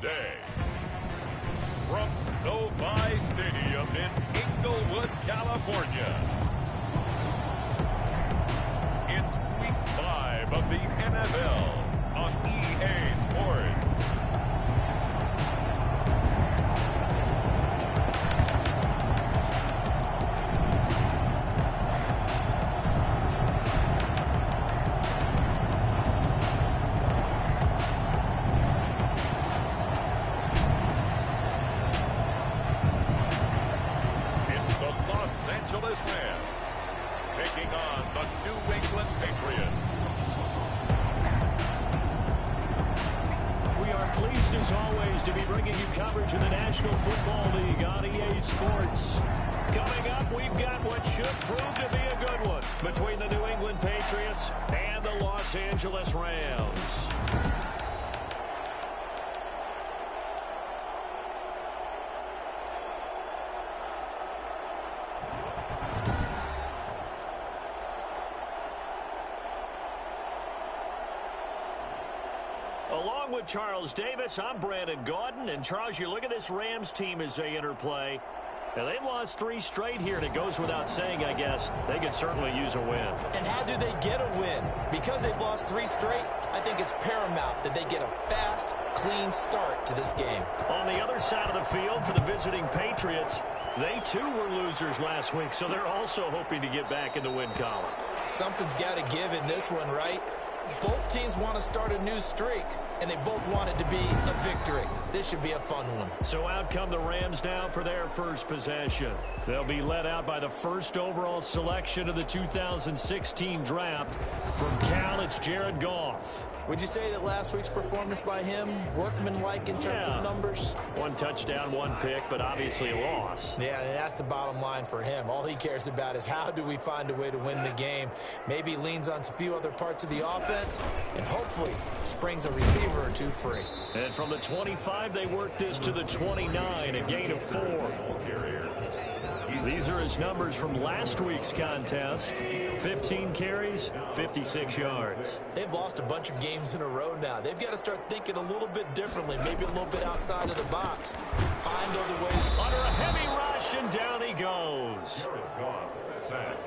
today. From SoFi Stadium in Inglewood, California, it's Week 5 of the NFL on EA Sports. Taking on the New England Patriots. We are pleased as always to be bringing you coverage of the National Football League on EA Sports. Coming up, we've got what should prove to be a good one between the New England Patriots and the Los Angeles Rams. Along with Charles Davis, I'm Brandon Gaudin. And Charles, you look at this Rams team as they interplay. And they've lost 3 straight here, and it goes without saying, I guess, they could certainly use a win. And how do they get a win? Because they've lost 3 straight, I think it's paramount that they get a fast, clean start to this game. On the other side of the field for the visiting Patriots, they too were losers last week, so they're also hoping to get back in the win column. Something's got to give in this one, right? Both teams want to start a new streak, and they both want it to be a victory. This should be a fun one. So out come the Rams now for their first possession. They'll be led out by the first overall selection of the 2016 draft. From Cal, it's Jared Goff. Would you say that last week's performance by him, workmanlike in terms of numbers? 1 touchdown, 1 pick, but obviously a loss. Yeah, and that's the bottom line for him. All he cares about is how do we find a way to win the game. Maybe he leans on a few other parts of the offense, and hopefully springs a receiver or 2 free. And from the 25, they work this to the 29, a gain of 4. These are his numbers from last week's contest. 15 carries, 56 yards. They've lost a bunch of games in a row now. They've got to start thinking a little bit differently, maybe a little bit outside of the box. Find other ways. Under a heavy rush, and down he goes.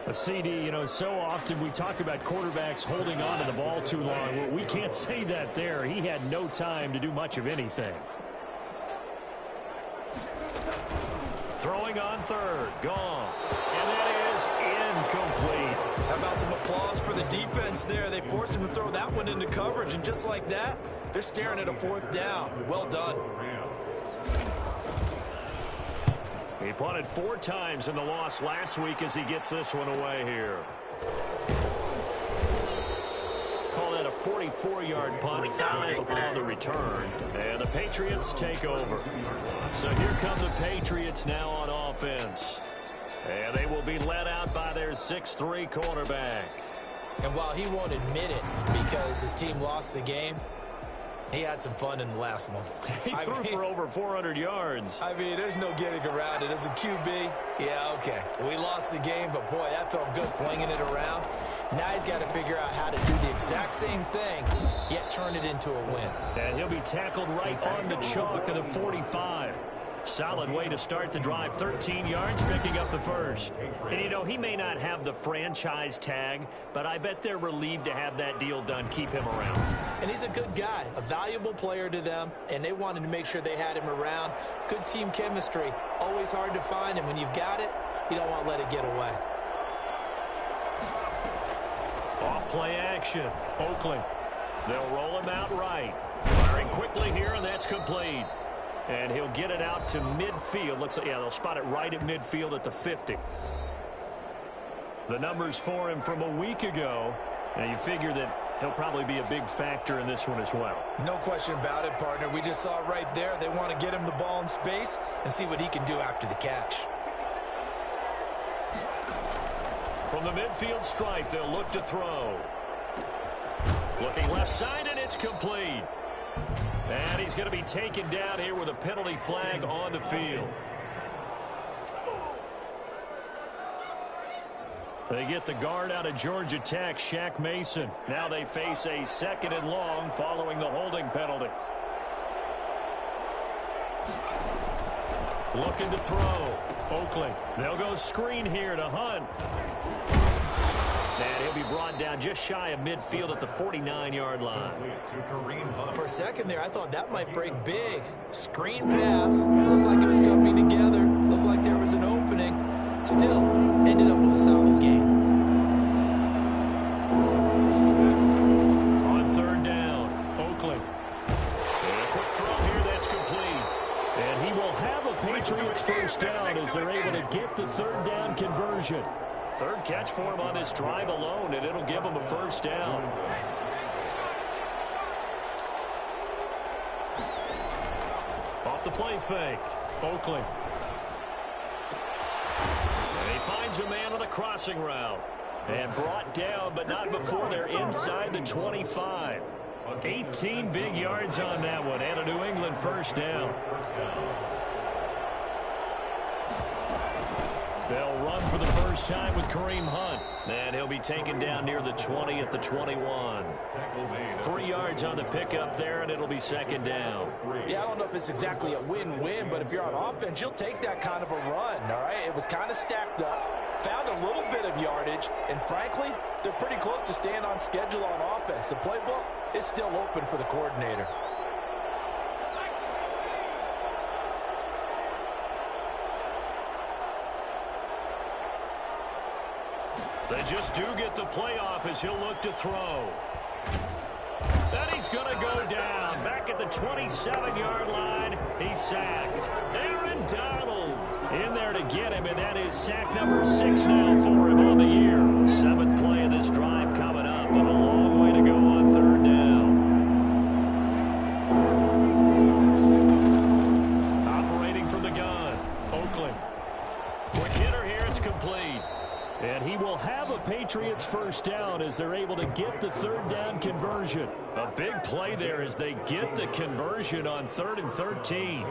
A CD, you know, so often we talk about quarterbacks holding on to the ball too long. Well, we can't say that there. He had no time to do much of anything. Throwing on third, Goff, and that is incomplete. How about some applause for the defense there? They forced him to throw that one into coverage, and just like that, they're staring at a 4th down. Well done. He punted 4 times in the loss last week as he gets this one away here. Call that a 44-yard punt, 5 on the return. And the Patriots take over. So here come the Patriots now on offense. And they will be led out by their 6'3" cornerback. And while he won't admit it because his team lost the game, he had some fun in the last one. He threw for over 400 yards. I mean, there's no getting around it. As a QB, yeah, okay. We lost the game, but boy, that felt good flinging it around. Now he's got to figure out how to do the exact same thing, yet turn it into a win. And he'll be tackled right on the chalk of the 45. Solid way to start the drive. 13 yards, picking up the first. And, you know, he may not have the franchise tag, but I bet they're relieved to have that deal done, keep him around. And he's a good guy, a valuable player to them, and they wanted to make sure they had him around. Good team chemistry, always hard to find, and when you've got it, you don't want to let it get away. Off play action, Oakland. They'll roll him out right. Firing quickly here, and that's complete. And he'll get it out to midfield. They'll spot it right at midfield at the 50. The numbers for him from a week ago. Now you figure that he'll probably be a big factor in this one as well. No question about it, partner. We just saw it right there. They want to get him the ball in space and see what he can do after the catch. From the midfield stripe, they'll look to throw. Looking left side, and it's complete. And he's going to be taken down here with a penalty flag on the field. They get the guard out of Georgia Tech, Shaq Mason. Now they face a 2nd and long following the holding penalty. Looking to throw. Oakley. They'll go screen here to Hunt. And he'll be brought down just shy of midfield at the 49-yard line. For a second there, I thought that might break big. Screen pass. Looked like it was coming together. Looked like there was an opening. Still, ended up with a solid game. On third down, Oakley. And a quick throw here that's complete. And he will have a Patriots first down as they're able to get the third down conversion. Third catch for him on this drive alone, and it'll give him a first down. Off the play fake, Oakley. And he finds a man on the crossing route. And brought down, but not before they're inside the 25. 18 big yards on that one, and a New England first down. They'll run for the first time with Kareem Hunt. And he'll be taken down near the 20 at the 21. 3 yards on the pickup there, and it'll be second down. Yeah, I don't know if it's exactly a win-win, but if you're on offense, you'll take that kind of a run, all right? It was kind of stacked up, found a little bit of yardage, and frankly, they're pretty close to staying on schedule on offense. The playbook is still open for the coordinator. They just do get the playoff as he'll look to throw. And he's going to go down. Back at the 27-yard line. He's sacked. Aaron Donald in there to get him, and that is sack number 6 now for him on the year. 7th play of this drive coming up, but a long way to go on third down. Operating from the gun, Oakley. Quick hitter here, it's complete. And he will have a Patriots first down as they're able to get the third down conversion. A big play there as they get the conversion on 3rd and 13.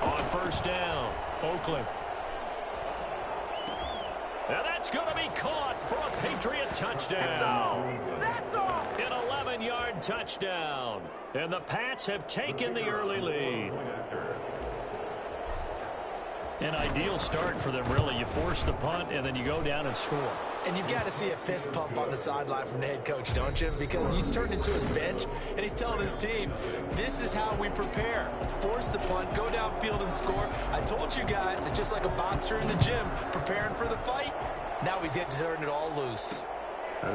On first down, Oakley. And that's going to be caught for a Patriot touchdown. That's all. An 11-yard touchdown. And the Pats have taken the early lead. An ideal start for them, really. You force the punt, and then you go down and score. And you've got to see a fist pump on the sideline from the head coach, don't you? Because he's turned into his bench, and he's telling his team, this is how we prepare. Force the punt, go downfield and score. I told you guys, it's just like a boxer in the gym preparing for the fight. Now we get to turn it all loose.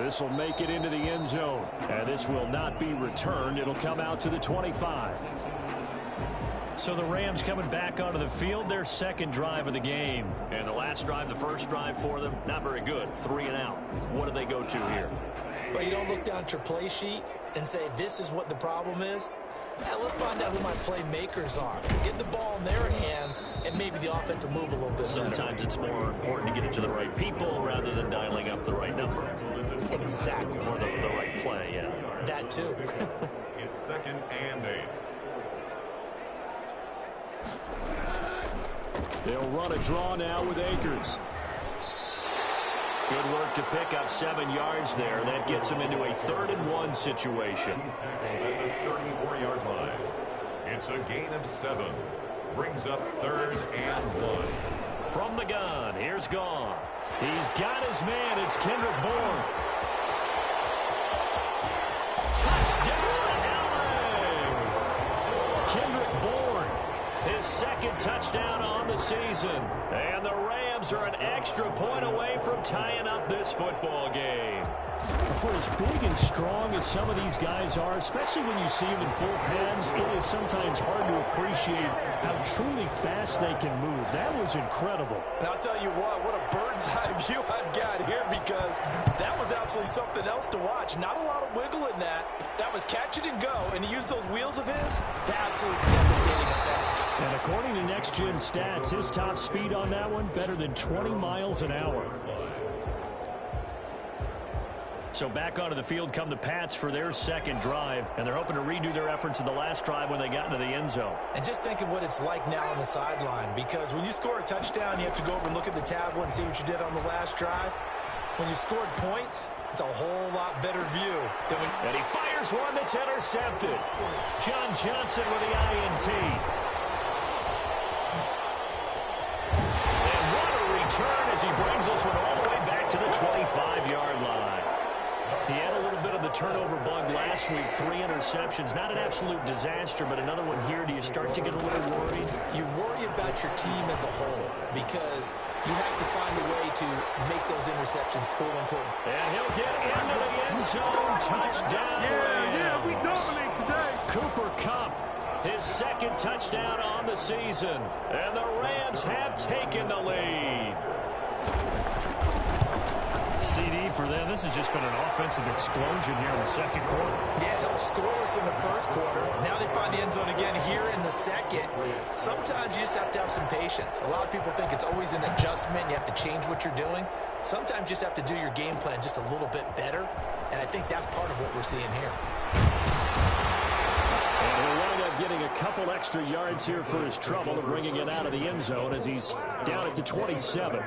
This will make it into the end zone. And this will not be returned. It'll come out to the 25. So the Rams coming back onto the field, their second drive of the game. And the last drive, the first drive for them, not very good. 3 and out. What do they go to here? Well, you don't look down at your play sheet and say, this is what the problem is. Yeah, let's find out who my playmakers are. Get the ball in their hands, and maybe the offense will move a little bit Sometimes it's more important to get it to the right people rather than dialing up the right number. Exactly. Or the right play, yeah. That too. It's 2nd and 8. They'll run a draw now with Akers. Good work to pick up 7 yards there. That gets him into a 3rd and 1 situation. He's tackled at the 34-yard line. It's a gain of 7. Brings up 3rd and 1. From the gun, here's Goff. He's got his man. It's Kendrick Bourne. Touchdown, LA! Kendrick Bourne, his 2nd touchdown on the season. And the Rams are an extra point away from tying up this football game. For as big and strong as some of these guys are, especially when you see them in full pads, it is sometimes hard to appreciate how truly fast they can move. That was incredible. And I'll tell you what a bird's eye view I've got here, because that was absolutely something else to watch. Not a lot of wiggle in that. That was catch it and go, and to use those wheels of his, absolutely devastating effect. And according to Next Gen Stats, his top speed on that one, better than 20 miles an hour. So back onto the field come the Pats for their second drive, and they're hoping to redo their efforts in the last drive when they got into the end zone. And just think of what it's like now on the sideline, because when you score a touchdown, you have to go over and look at the tablet and see what you did on the last drive. When you scored points, it's a whole lot better view than when... And he fires one that's intercepted. John Johnson with the INT. And what a return as he brings this one all the way back to the 25-yard line. He had a little bit of the turnover bug last week, 3 interceptions. Not an absolute disaster, but another one here. Do you start to get a little worried? You worry about your team as a whole because you have to find a way to make those interceptions, quote-unquote. And he'll get into the end zone. Touchdown. Yeah, we dominate today. Cooper Kupp, his second touchdown on the season. And the Rams have taken the lead. CD for them. This has just been an offensive explosion here in the second quarter. Yeah, held scoreless in the first quarter. Now they find the end zone again here in the second. Sometimes you just have to have some patience. A lot of people think it's always an adjustment. You have to change what you're doing. Sometimes you just have to do your game plan just a little bit better. And I think that's part of what we're seeing here. And he'll wind up getting a couple extra yards here for his trouble of bringing it out of the end zone as he's down at the 27.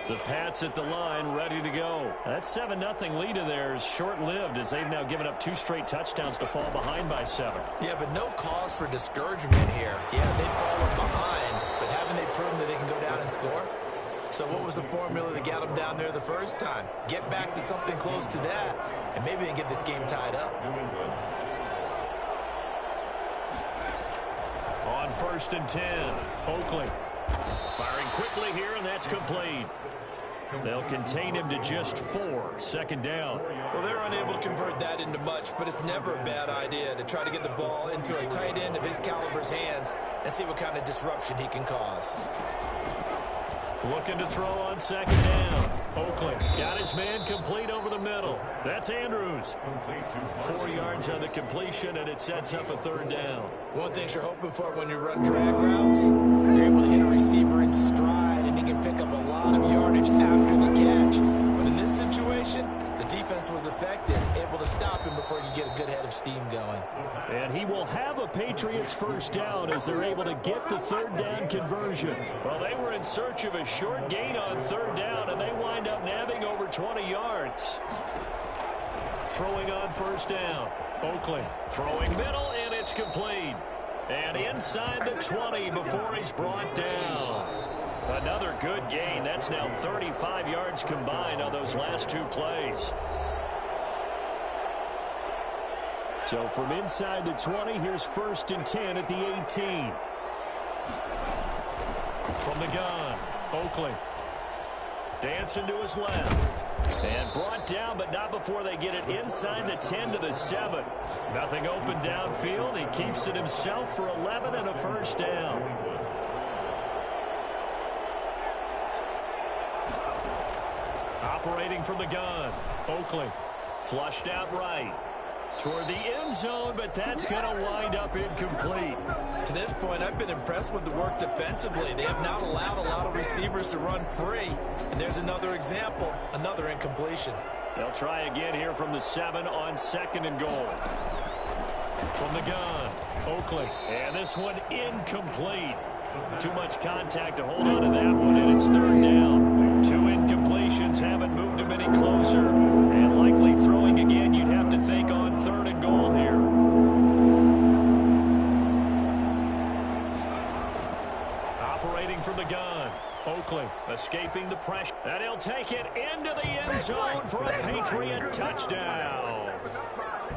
The Pats at the line, ready to go. That 7-0 lead of theirs short-lived as they've now given up 2 straight touchdowns to fall behind by 7. Yeah, but no cause for discouragement here. Yeah, they've fallen behind, but haven't they proven that they can go down and score? So what was the formula that got them down there the first time? Get back to something close to that, and maybe they can get this game tied up. On 1st and 10, Oakley. Firing quickly here, and that's complete. They'll contain him to just 4. Second down. Well, they're unable to convert that into much, but it's never a bad idea to try to get the ball into a tight end of his caliber's hands and see what kind of disruption he can cause. Looking to throw on second down. Oakley got his man complete over the middle. That's Andrews. 4 yards on the completion, and it sets up a 3rd down. One thing you're hoping for when you run drag routes, you're able to hit a receiver in stride, and he can pick up a lot of yardage after the catch. But in this situation, the defense was effective, able to stop him before you get a good head of steam going. And he will have a Patriots first down as they're able to get the 3rd down conversion. Well, they were in search of a short gain on 3rd down, and they wind up nabbing over 20 yards. Throwing on 1st down. Oakley throwing middle, and it's complete. And inside the 20 before he's brought down. Another good gain. That's now 35 yards combined on those last 2 plays. So from inside the 20, here's 1st and 10 at the 18. From the gun, Oakley. Dancing to his left. And brought down, but not before they get it inside the 10 to the 7. Nothing open downfield. He keeps it himself for 11 and a 1st down. Operating from the gun, Oakley. Flushed out right. Toward the end zone, but that's going to wind up incomplete. To this point, I've been impressed with the work defensively. They have not allowed a lot of receivers to run free. And there's another example, another incompletion. They'll try again here from the 7 on 2nd and goal. From the gun, Oakley. And this one incomplete. Too much contact to hold on to that one, and it's 3rd down. 2 incompletions haven't moved him any closer. And likely throwing again, you'd have to think on 3rd and goal here. Operating from the gun, Oakley escaping the pressure. And he'll take it into the end zone for a Patriot touchdown.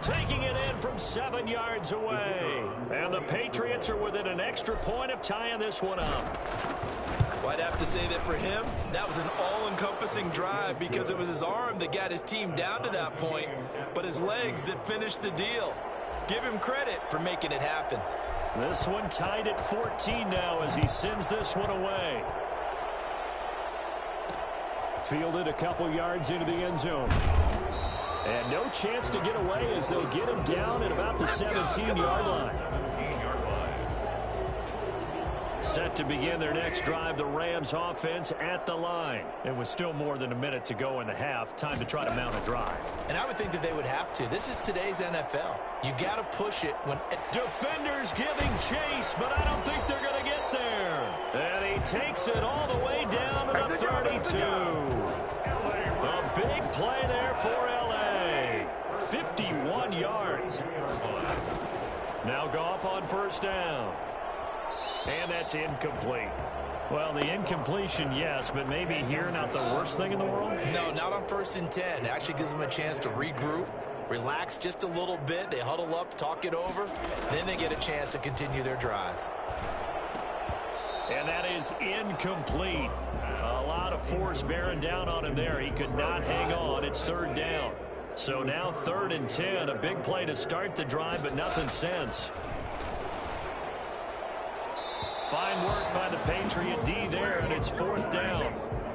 Taking it in from 7 yards away. And the Patriots are within an extra point of tying this one up. Well, I'd have to say that for him, that was an all-encompassing drive because it was his arm that got his team down to that point, but his legs that finished the deal. Give him credit for making it happen. This one tied at 14 now as he sends this one away. Fielded a couple yards into the end zone. And no chance to get away as they'll get him down at about the 17-yard line. Set to begin their next drive, the Rams offense at the line. It was still more than a minute to go in the half. Time to try to mount a drive. And I would think that they would have to. This is today's NFL. You got to push it when... Defenders giving chase, but I don't think they're going to get there. And he takes it all the way down to the 32. big play there for L.A. 51 yards. Now Goff on first down. And that's incomplete. Well, the incompletion, yes, but maybe here not the worst thing in the world? No, not on 1st and 10. It actually gives them a chance to regroup, relax just a little bit. They huddle up, talk it over. Then they get a chance to continue their drive. And that is incomplete. A lot of force bearing down on him there. He could not hang on. It's 3rd down. So now 3rd and 10. A big play to start the drive, but nothing since. Fine work by the Patriot D there, and it's 4th down.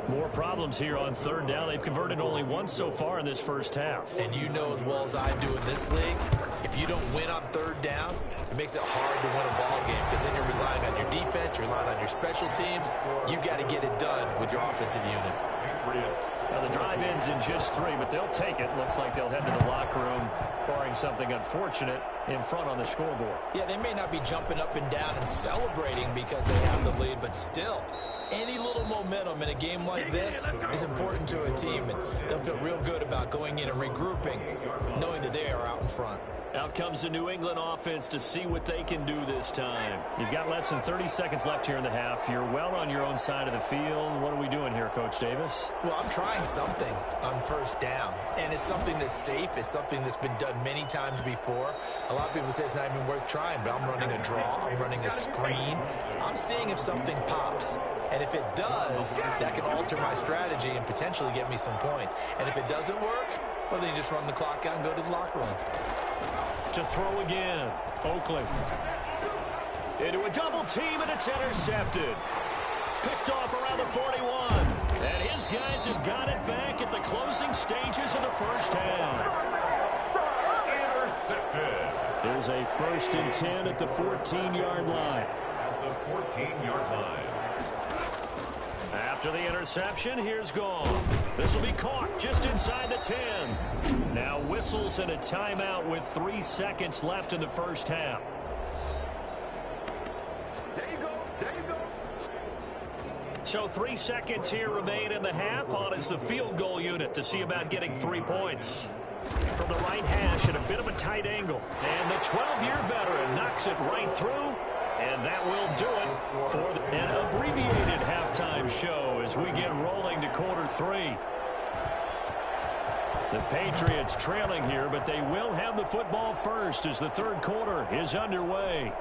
More problems here on 3rd down. They've converted only once so far in this first half. And you know as well as I do in this league, if you don't win on 3rd down, it makes it hard to win a ball game because then you're relying on your defense, you're relying on your special teams. You've got to get it done with your offensive unit. Now the drive ends in just 3, but they'll take it. Looks like they'll head to the locker room, barring something unfortunate, in front on the scoreboard. Yeah, they may not be jumping up and down and celebrating because they have the lead, but still, any little momentum in a game like this is important to a team, and they'll feel real good about going in and regrouping, knowing that they are out in front. Out comes the New England offense to see what they can do this time. You've got less than 30 seconds left here in the half. You're well on your own side of the field. What are we doing here, Coach Davis? Well, I'm trying something on 1st down, and it's something that's safe. It's something that's been done many times before. A lot of people say it's not even worth trying, but I'm running a draw. I'm running a screen. I'm seeing if something pops. And if it does, that can alter my strategy and potentially get me some points. And if it doesn't work, well, then you just run the clock out and go to the locker room. To throw again, Oakley. Into a double team, and it's intercepted. Picked off around the 41. And his guys have got it back at the closing stages of the first half. Intercepted. There's a 1st and 10 at the 14-yard line. At the 14-yard line. After the interception, here's Goff. This will be caught just inside the 10. Now whistles and a timeout with 3 seconds left in the first half. There you go. There you go. So 3 seconds here remain in the half. On is the field goal unit to see about getting 3 points. From the right hash at a bit of a tight angle. And the 12-year veteran knocks it right through. And that will do it for an abbreviated halftime show as we get rolling to quarter 3. The Patriots trailing here, but they will have the football first as the 3rd quarter is underway.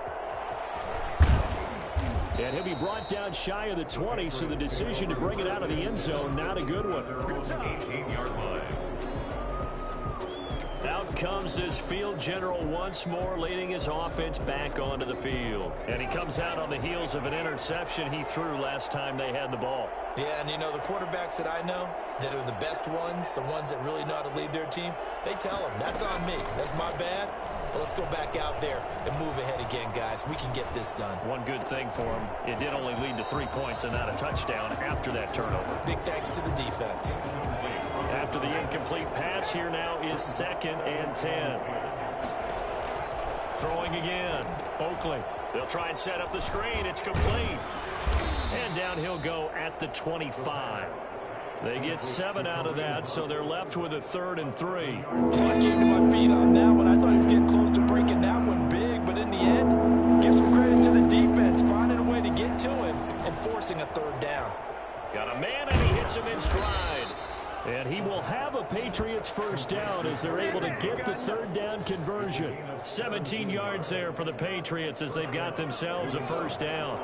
And he'll be brought down shy of the 20, so the decision to bring it out of the end zone, not a good one. 18-yard line. Out comes this field general once more, leading his offense back onto the field. And he comes out on the heels of an interception he threw last time they had the ball. Yeah, and you know, the quarterbacks that I know that are the best ones, the ones that really know how to lead their team, they tell them, that's on me. That's my bad. But let's go back out there and move ahead again, guys. We can get this done. One good thing for him, it did only lead to 3 points and not a touchdown after that turnover. Big thanks to the defense. After the incomplete pass, here now is 2nd and 10. Throwing again. Oakley. They'll try and set up the screen. It's complete. And down he'll go at the 25. They get 7 out of that, so they're left with a 3rd and 3. I came to my feet on that one. I thought he was getting close to breaking that one big, but in the end, give some credit to the defense, finding a way to get to him and forcing a 3rd down. Got a man, and he hits him in stride. And he will have a Patriots first down as they're able to get the 3rd down conversion. 17 yards there for the Patriots as they've got themselves a first down.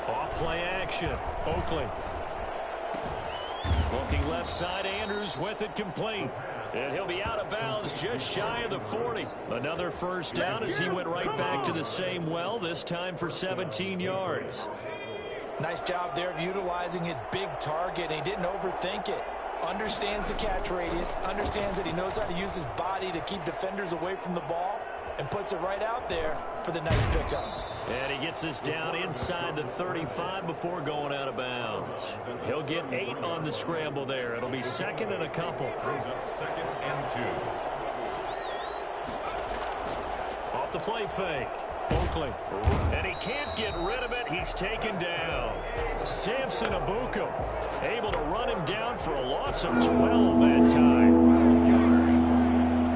Off play action. Oakley. Looking left side, Andrews with it complete. And he'll be out of bounds just shy of the 40. Another first down as he went right back to the same well, this time for 17 yards. Nice job there of utilizing his big target. He didn't overthink it. Understands the catch radius. Understands that he knows how to use his body to keep defenders away from the ball. And puts it right out there for the nice pickup. And he gets us down inside the 35 before going out of bounds. He'll get 8 on the scramble there. It'll be 2nd and a couple. Brings up 2nd and 2. Off the play fake. Oakley. And he can't get rid of it. He's taken down. Samson Abuko able to run him down for a loss of 12 that time.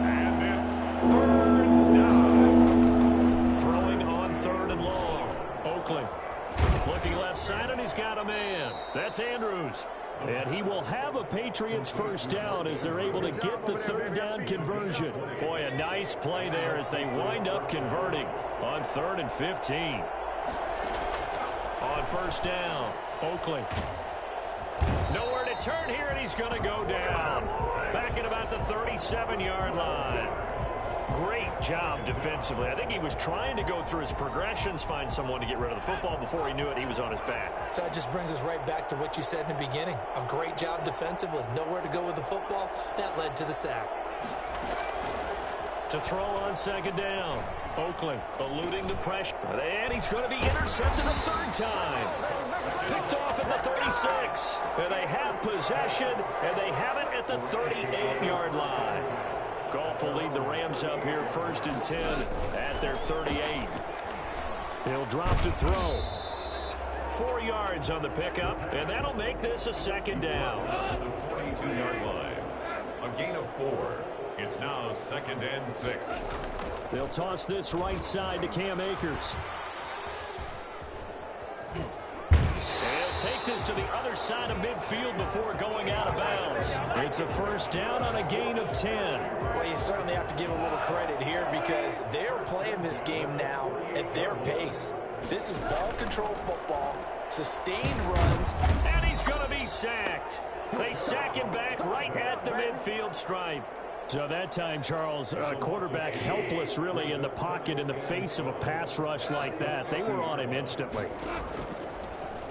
And it's third down. Throwing on 3rd and long. Oakley looking left side, and he's got a man. That's Andrews. And he will have a Patriots first down as they're able to get the 3rd down conversion. Boy, a nice play there as they wind up converting on 3rd and 15. On 1st down, Oakley. Nowhere to turn here, and he's going to go down. Back at about the 37-yard line. Great job defensively. I think he was trying to go through his progressions, find someone to get rid of the football. Before he knew it, he was on his back. So that just brings us right back to what you said in the beginning. A great job defensively. Nowhere to go with the football. That led to the sack. To throw on 2nd down. Oakley eluding the pressure. And he's going to be intercepted a 3rd time. Picked off at the 36. And they have possession, and they have it at the 38-yard line. Goff will lead the Rams up here 1st and 10 at their 38. He'll drop to throw. 4 yards on the pickup, and that'll make this a 2nd down. The 42-yard line. A gain of 4. It's now 2nd and 6. They'll toss this right side to Cam Akers. Take this to the other side of midfield before going out of bounds. It's a 1st down on a gain of 10. Well, you certainly have to give a little credit here because they're playing this game now at their pace. This is ball control football, sustained runs. And he's going to be sacked. They sack him back right at the midfield stripe. So that time, Charles, quarterback helpless really in the pocket in the face of a pass rush like that. They were on him instantly.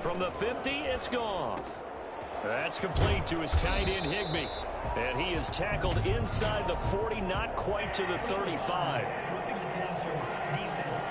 From the 50, it's Goff. That's complete to his tight end, Higbee. And he is tackled inside the 40, not quite to the 35. Roughing the passer, defense.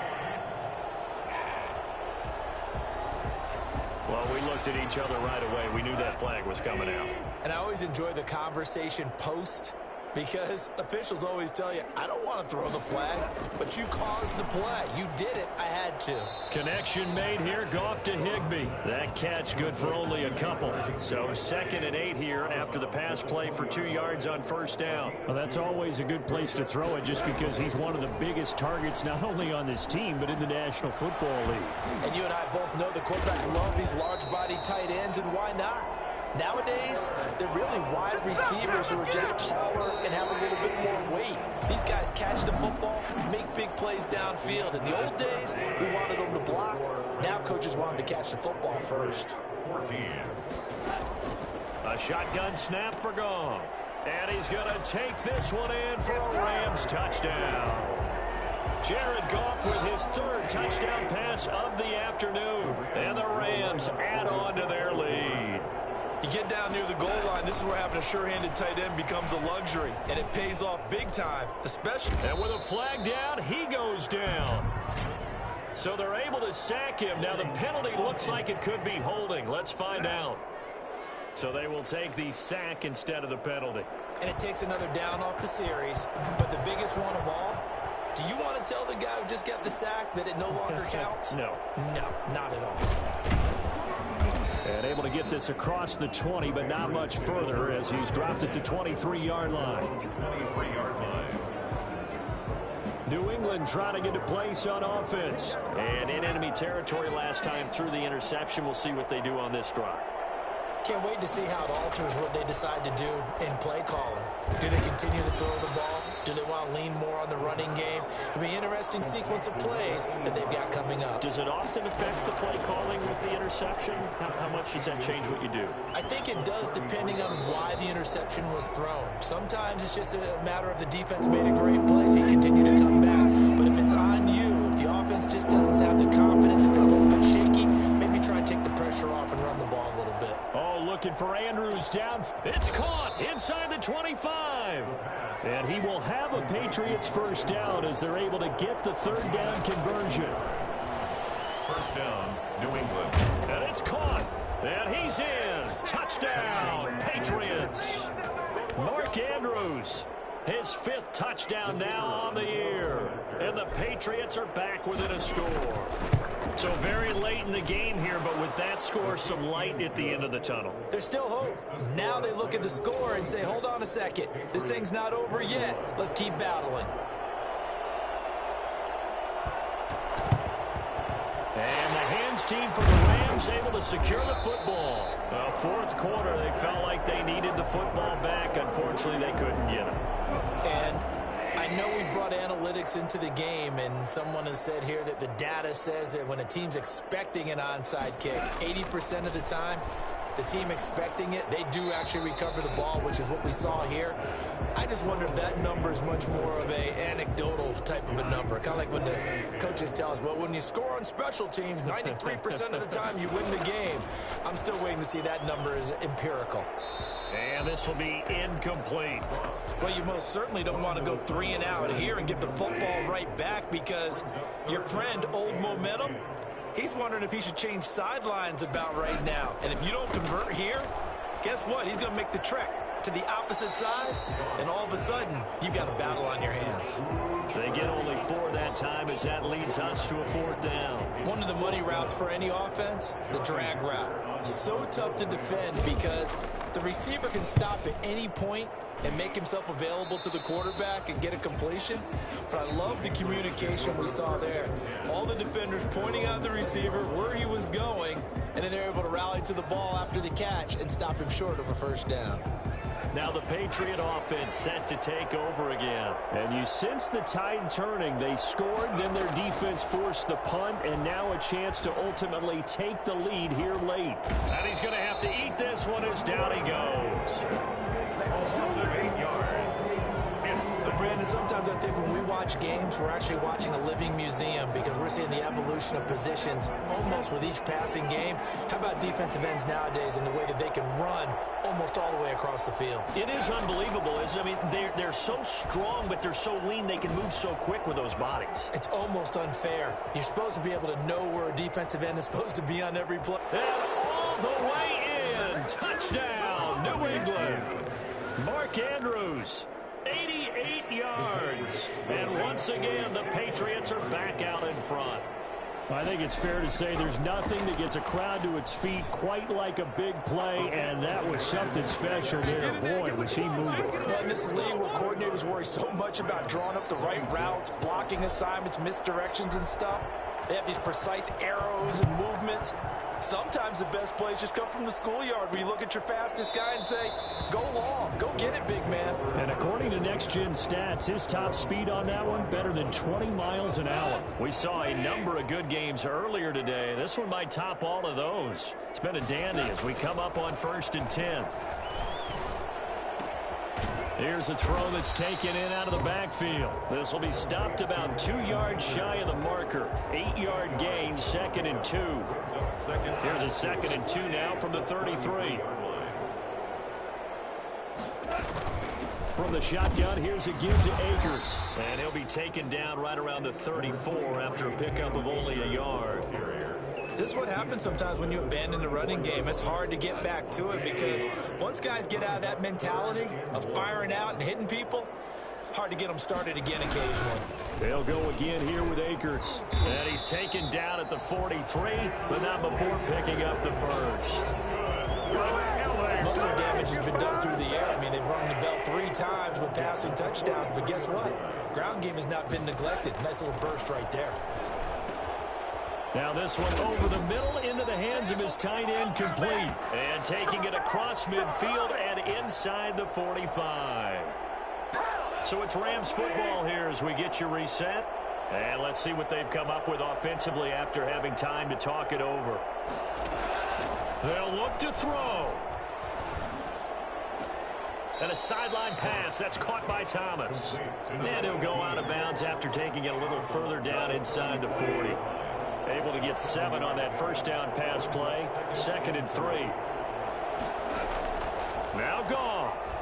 Well, we looked at each other right away. We knew that flag was coming out. And I always enjoy the conversation post because officials always tell you, I don't want to throw the flag, but you caused the play. You did it. I had to. Connection made here. Goff to Higbee. That catch good for only a couple. So 2nd and 8 here after the pass play for 2 yards on 1st down. Well, that's always a good place to throw it just because he's one of the biggest targets not only on this team but in the National Football League. And you and I both know the quarterbacks love these large-body tight ends, and why not? Nowadays, they're really wide receivers who are just taller and have a little bit more weight. These guys catch the football, make big plays downfield. In the old days, we wanted them to block. Now coaches want them to catch the football first. 14. A shotgun snap for Goff. And he's going to take this one in for a Rams touchdown. Jared Goff with his 3rd touchdown pass of the afternoon. And the Rams add on to their lead. You get down near the goal line, this is where having a sure-handed tight end becomes a luxury, and it pays off big time, especially. And with a flag down, he goes down. So they're able to sack him. Now the penalty looks like it could be holding. Let's find out. So they will take the sack instead of the penalty. And it takes another down off the series. But the biggest one of all, do you want to tell the guy who just got the sack that it no longer counts? No. No, not at all. And able to get this across the 20, but not much further as he's dropped it to 23-yard line. 23-yard line. New England trying to get a place on offense. And in enemy territory last time through the interception. We'll see what they do on this drive. Can't wait to see how it alters what they decide to do in play calling. Do they continue to throw the ball? Do they want to lean more on the running game? It'll be an interesting sequence of plays that they've got coming up. Does it often affect the play calling with the interception? How much does that change what you do? I think it does depending on why the interception was thrown. Sometimes it's just a matter of the defense made a great play, so you continue to come back. But if it's on you, if the offense just doesn't have the confidence, if they're a little bit shaky, maybe try and take the pressure off and run the ball a little bit. Oh, looking for Andrews down. It's caught inside the 25. And he will have a Patriots first down as they're able to get the 3rd down conversion. First down, New England. And it's caught. And he's in. Touchdown, Patriots. Mark Andrews His 5th touchdown now on the year. And the Patriots are back within a score. So very late in the game here, but with that score, some light at the end of the tunnel. There's still hope. Now they look at the score and say, hold on a second. This thing's not over yet. Let's keep battling. And the hands team for the Rams able to secure the football. Fourth quarter, they felt like they needed the football back. Unfortunately, they couldn't get it. And I know we brought analytics into the game, and someone has said here that the data says that when a team's expecting an onside kick, 80% of the time, the team expecting it, they do actually recover the ball, which is what we saw here. I just wonder if that number is much more of a anecdotal type of a number. Kind of like when the coaches tell us, well, when you score on special teams, 93% of the time you win the game. I'm still waiting to see that number is empirical. And this will be incomplete. Well, you most certainly don't want to go 3 and out here and get the football right back, because your friend, Old Momentum, he's wondering if he should change sidelines about right now. And if you don't convert here, guess what? He's going to make the trek to the opposite side, and all of a sudden, you've got a battle on your hands. They get only 4 that time as that leads us to a 4th down. One of the money routes for any offense, the drag route. So tough to defend because the receiver can stop at any point and make himself available to the quarterback and get a completion. But I love the communication we saw there. All the defenders pointing out the receiver where he was going, and then they're able to rally to the ball after the catch and stop him short of a first down. Now the Patriot offense set to take over again. And you sense the tide turning. They scored, then their defense forced the punt, and now a chance to ultimately take the lead here late. And he's going to have to eat this one as down he goes. Brandon, sometimes I think when we watch games, we're actually watching a living museum, because we're seeing the evolution of positions almost with each passing game. How about defensive ends nowadays and the way that they can run almost all the way across the field? It is unbelievable, isn't it? I mean, they're so strong, but they're so lean, they can move so quick with those bodies. It's almost unfair. You're supposed to be able to know where a defensive end is supposed to be on every play. And all the way in. Touchdown, New England. Mark Andrews. 88 yards. And once again, the Patriots are back out in front. I think it's fair to say there's nothing that gets a crowd to its feet quite like a big play, and that was something special there. Boy, was he moving. Well, in this league where coordinators worry so much about drawing up the right routes, blocking assignments, misdirections and stuff, they have these precise arrows and movements. Sometimes the best plays just come from the schoolyard, where you look at your fastest guy and say, go long, go get it, big man. And according to Next Gen Stats, his top speed on that one, better than 20 miles an hour. We saw a number of good games earlier today. This one might top all of those. It's been a dandy as we come up on 1st and 10. Here's a throw that's taken in out of the backfield. This will be stopped about 2 yards shy of the marker. 8-yard gain, 2nd and 2. Here's a 2nd and 2 now from the 33. From the shotgun, here's a give to Akers. And he'll be taken down right around the 34 after a pickup of only a yard. This is what happens sometimes when you abandon the running game. It's hard to get back to it, because once guys get out of that mentality of firing out and hitting people, hard to get them started again occasionally. They'll go again here with Akers. And he's taken down at the 43, but not before picking up the first. Most of their damage has been done through the air. I mean, they've rung the bell 3 times with passing touchdowns, but guess what? Ground game has not been neglected. Nice little burst right there. Now this one over the middle into the hands of his tight end, complete. And taking it across midfield and inside the 45. So it's Rams football here as we get you reset. And let's see what they've come up with offensively after having time to talk it over. They'll look to throw. And a sideline pass that's caught by Thomas. And he'll go out of bounds after taking it a little further down inside the 40. Able to get 7 on that first down pass play. 2nd and 3. Now Goff.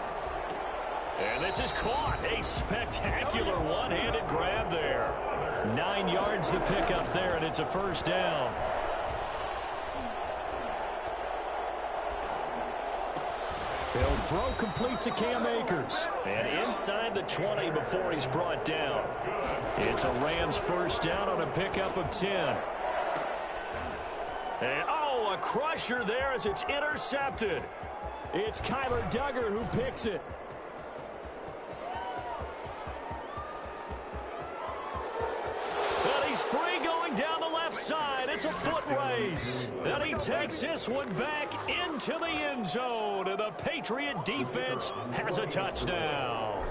And this is caught. A spectacular one-handed grab there. 9 yards to pick up there, and it's a first down. He'll throw complete to Cam Akers. And inside the 20 before he's brought down. It's a Rams first down on a pickup of 10. And, oh, a crusher there as it's intercepted. It's Kyler Duggar who picks it. And he's free going down the left side. It's a foot race. And he takes this one back into the end zone. And the Patriot defense has a touchdown.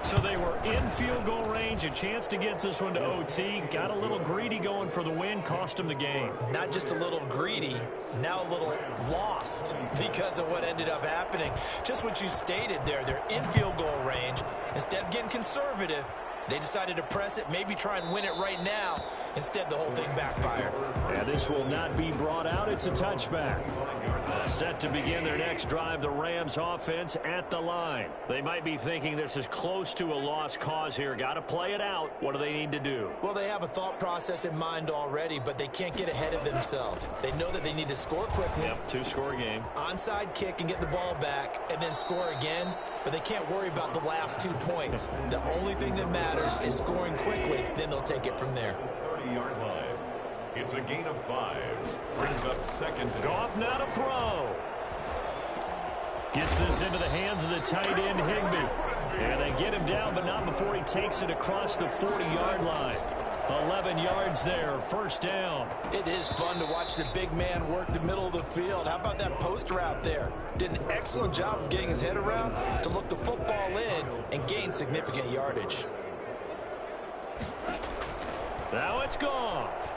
So they were in field goal range, a chance to get this one to OT. Got a little greedy going for the win, cost him the game. Not just a little greedy, now a little lost because of what ended up happening. Just what you stated there, they're in field goal range. Instead of getting conservative, they decided to press it, maybe try and win it right now. Instead, the whole thing backfired. And this will not be brought out. It's a touchback. Set to begin their next drive, the Rams offense at the line. They might be thinking this is close to a lost cause here. Got to play it out. What do they need to do? Well, they have a thought process in mind already, but they can't get ahead of themselves. They know that they need to score quickly. Yep, two-score game. Onside kick and get the ball back and then score again, but they can't worry about the last 2 points. The only thing that matters is scoring quickly, then they'll take it from there. 30-yard line. It's a gain of 5. Brings up second. Goff now to throw. Gets this into the hands of the tight end, Higbee. And they get him down, but not before he takes it across the 40-yard line. 11 yards there, first down. It is fun to watch the big man work the middle of the field. How about that post route there? Did an excellent job of getting his head around to look the football in and gain significant yardage. Now it's Goff.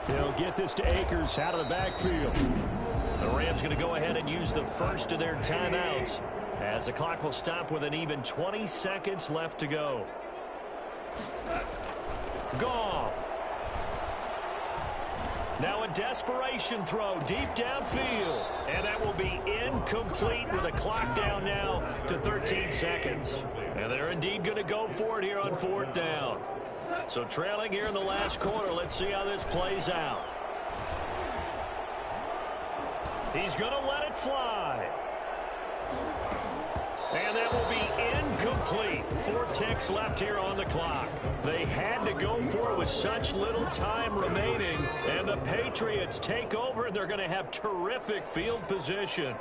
They'll get this to Akers out of the backfield. The Rams going to go ahead and use the first of their timeouts as the clock will stop with an even 20 seconds left to go. Goff. Now a desperation throw deep downfield. And that will be incomplete with a clock down now to 13 seconds. And they're indeed going to go for it here on fourth down. So trailing here in the last quarter, let's see how this plays out. He's going to let it fly. And that will be incomplete. 4 ticks left here on the clock. They had to go for it with such little time remaining. And the Patriots take over, and they're going to have terrific field position.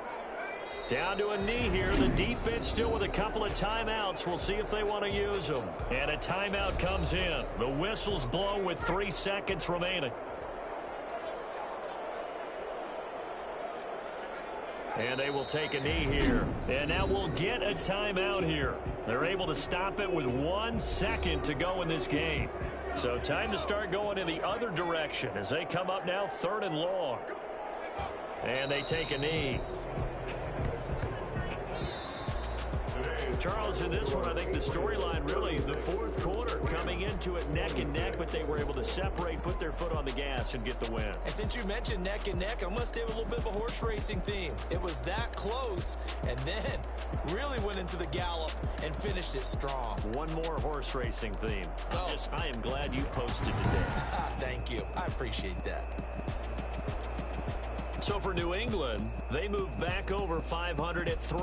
Down to a knee here. The defense still with a couple of timeouts. We'll see if they want to use them. And a timeout comes in. The whistle's blown with 3 seconds remaining. And they will take a knee here. And now we'll get a timeout here. They're able to stop it with 1 second to go in this game. So time to start going in the other direction as they come up now 3rd and long. And they take a knee. Charles, in this one, I think the storyline really, the fourth quarter, coming into it neck and neck, but they were able to separate, put their foot on the gas, and get the win. And since you mentioned neck and neck, I'm going to stay with a little bit of a horse racing theme. It was that close, and then really went into the gallop and finished it strong. One more horse racing theme. Oh. I am glad you posted today. Thank you. I appreciate that. So for New England, they move back over 500 at 3.